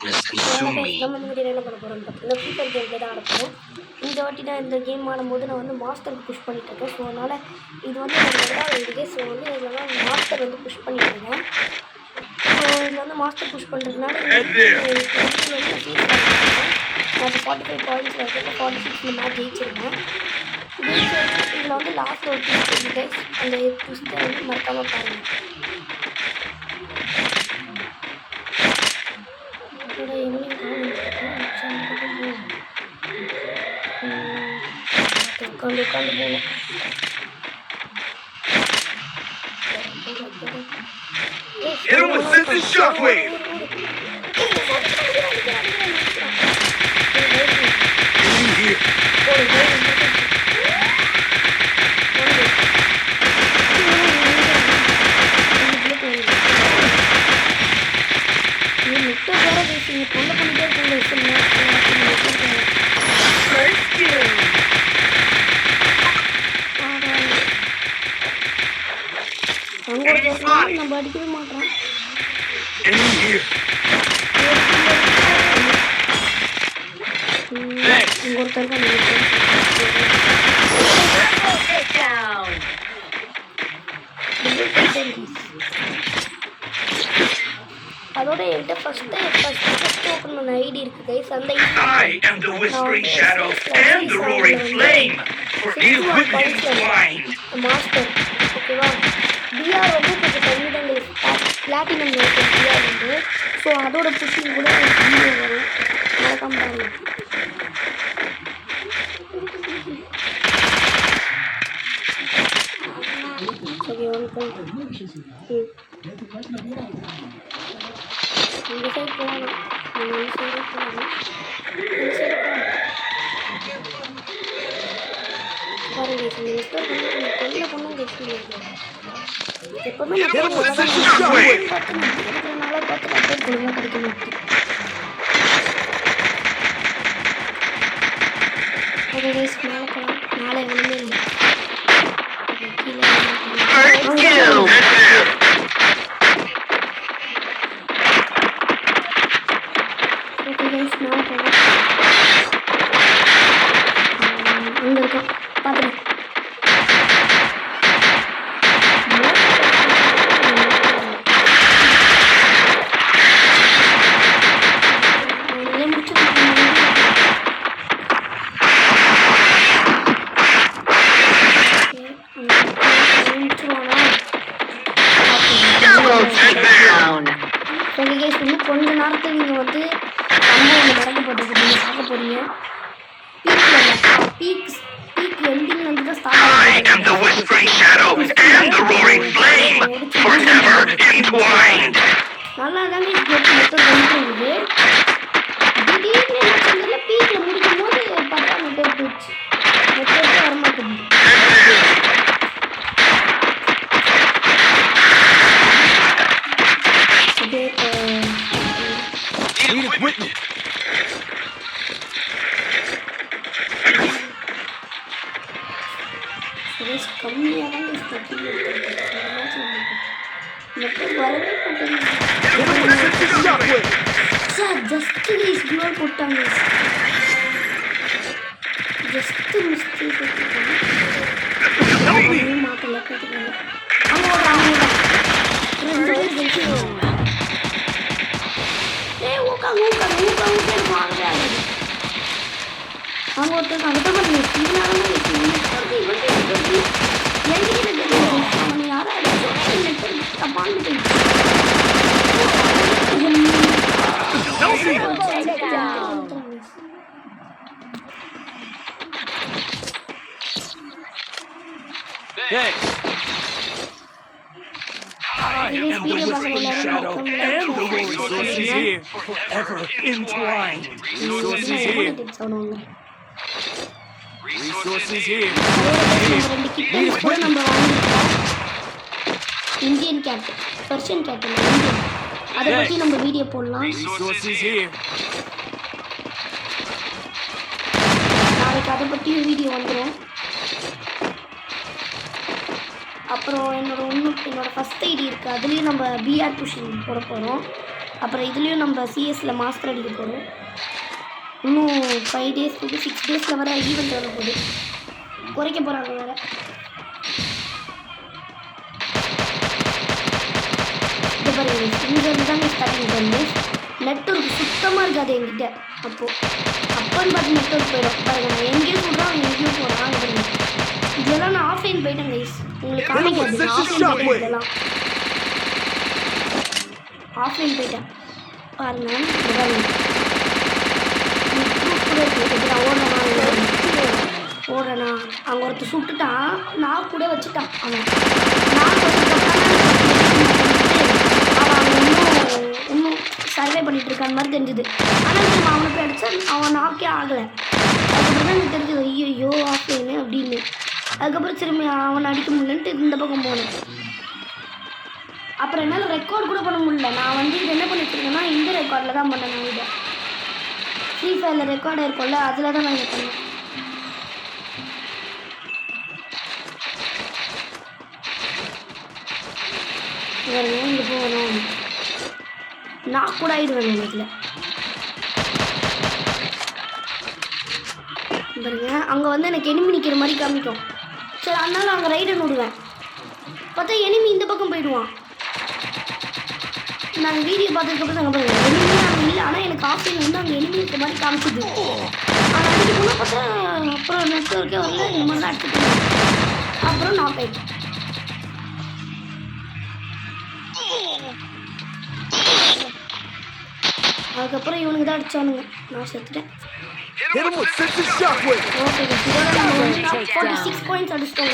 darkness consume me. நம்ம இந்த என்ன பண்ண போறோம்னு பார்த்தீங்கன்னா ஃப்ரீ ஃபயர் கேம்ல தான் ஆடப்போம். இந்த வாட்டி நான் இந்த கேம் ஆடும்போது நான் வந்து மாஸ்டருக்கு புஷ் பண்ணிட்டு இருக்கேன். ஸோ அதனால் இது வந்து ரெண்டாவது வீடியோ. ஸோ வந்து இதில் தான் மாஸ்டர் வந்து புஷ் பண்ணிட்டு இருக்கேன். ஸோ இதில் வந்து மாஸ்டர் புஷ் பண்ணுறதுனால நான் 45 பாயிண்ட்ஸ் வரைக்கும் 46 மேட்ச் ஜெயிச்சிருக்கேன். இதில் வந்து லாஸ்ட்டில் ஒரு ட்விஸ்ட் இருக்குது. அந்த ட்விஸ்ட்டை வந்து மறக்காமல் பாருங்கள். உட்காந்து போகணும். நம்ம அடிக்கவே மாட்டோம். அதோட என்கிட்ட ஃபர்ஸ்ட் ஓபன் பண்ண ஐடி இருக்கு गाइस. அந்த I am the whispering shadow and the roaring flame for you witness blind. Master ஓகேவா? பிஆர் வந்து கொஞ்சம் கம்மி தான் பிளாட்டினம் பிஆர் வந்து. ஸோ அதோட புஷிங் கூட வீடியோ வரும், மறக்காம பாருங்க. ஓகே ஒன் பாயிண்ட் இந்த சைட் போகணும். இந்த சைடு போகணும். இந்த சைடு போகணும். பாருங்க இந்த நெட்வொர்க் வந்து கொல்ல பொண்ணும் கேட்குது. எப்பவுமே நாளை ஒன்றுமே இல்லை. அங்கே இருக்கோம் பார்த்துருக்கேன். கொஞ்ச நேரத்தில் நீங்கள் வந்து சம்பவம் நடக்க போட்டு நீங்கள் பார்க்க போறீங்க. பீக் எண்டிங் வந்து தான் ஸ்டார்ட் நல்லா தானே மொத்தம் வந்துருக்குது. திடீர்னு என்ன பீக்கில் முடிக்கும் போது பார்த்தா நெட்வொர்க் போயிடுச்சு. நெட்வொர்க்கே வரமாட்டேங்குது. கம்மியாக தான் வரவே மாட்டேங்குது சார். ஜஸ்ட்டு கைஸ் க்ளோர் போட்டாங்க. ஜஸ்ட்டு மிஸ்டேக் மாட்டல கேட்டுக்காங்க. அவங்க ரெண்டு பேர் ஜெயிச்சிருவாங்க. ஊக்காங்க வாங்கவே ஆகாது. அவங்க ஒருத்தருக்கு அங்கே தான் பண்ணி இதனால அவனை யாரும் தப்பான்னு I am the whispering shadow and the resources here forever entwined. Resources here. Resources here. Indian cat, Persian cat, Indian. அதை பற்றி நம்ம வீடியோ போடலாம். நாளைக்கு அதை பற்றி வீடியோ வந்துடும். அப்புறம் என்னோட ஃபஸ்ட் ஐடி இருக்குது, அதுலேயும் நம்ம பிஆர் புஷிங் போட போகிறோம். அப்புறம் இதுலேயும் நம்ம சிஎஸ்சில் மாஸ்டர் அடிக்க போகிறோம். இன்னும் 5 days 6 days வர ஈவெண்ட் வர போகுது. குறைக்க போகிறாங்க வேறு. இது பாருங்க இங்கேருந்து தான் ஸ்டார்டிங் பண்ணு. நெட்ஒர்க் சுத்தமாக இருக்காது என்கிட்ட. அப்போன்னு பார்த்து நெட்ஒர்க் போயிடும். பாருங்க நான் எங்கேயும் சொல்கிறேன் அவன் எங்கேயும் போகிறான். பாருங்க இதெல்லாம் நான் ஆஃப்லைன் போயிட்டேன் கைஸ். உங்களுக்கு காமிக்காது ஆஃப்லைன் போயிட்டேன். இதெல்லாம் ஆஃப்லைன் போயிட்டேன் பாருங்க. ஓடுறேண்ணா அங்கே ஒருத்தர் சுட்டுட்டான். நான் கூட வச்சுட்டான் அவன். நான் அவன் இன்னும் சர்வே பண்ணிட்டு இருக்கான் மாதிரி தெரிஞ்சுது. ஆனால் திரும்ப அவனை போய் அடித்தா அவன் நாக்கே ஆகலை. அதுக்கப்புறம் தான் எனக்கு தெரிஞ்சது ஐயோ ஆஃப்லைனு அப்படின்னு. அதுக்கப்புறம் திரும்பி அவனை அடிக்க முடியலன்ட்டு இந்த பக்கம் போனேன். அப்புறம் என்னால் ரெக்கார்ட் கூட பண்ண முடியல. நான் வந்து இது என்ன பண்ணிட்டுருக்கேன்னா இந்த ரெக்கார்டில் தான் பண்ணேன். நான் இதை ஃப்ரீ ஃபயரில் ரெக்கார்டு இருக்கும்ல அதில் தான் நான் இதை பண்ணேன். இங்கே போகணும் நான் கூட ஆயிடுவேன் இதில். பாருங்க அங்கே வந்து எனக்கு எனிமி நிற்கிற மாதிரி காமிக்கும். சரி அதனால அங்கே ரைடன் விடுவேன். பார்த்தா எனிமி இந்த பக்கம் போயிடுவான். நான் வீடியோ பார்த்ததுக்கப்புறம் அங்கே பாருங்க எனிமே அங்கே இல்லை. ஆனால் எனக்கு ஆஃப்லைன் வந்து அங்கே எனிமி இருக்கிற மாதிரி காமிச்சிது. ஆனால் அடிக்க போனால் பார்த்தா அப்புறம் நெட்ஒர்க்கே வரல. இந்த மாதிரி தான் அடிச்சுட்டு அப்புறம் நாக் ஆகிட்டேன். அதுக்கப்புறம் இவனுக்கு தான் அடிச்சானுங்க. நான் செத்துட்டேன். Okay 46 points அடிச்சிட்டோம்.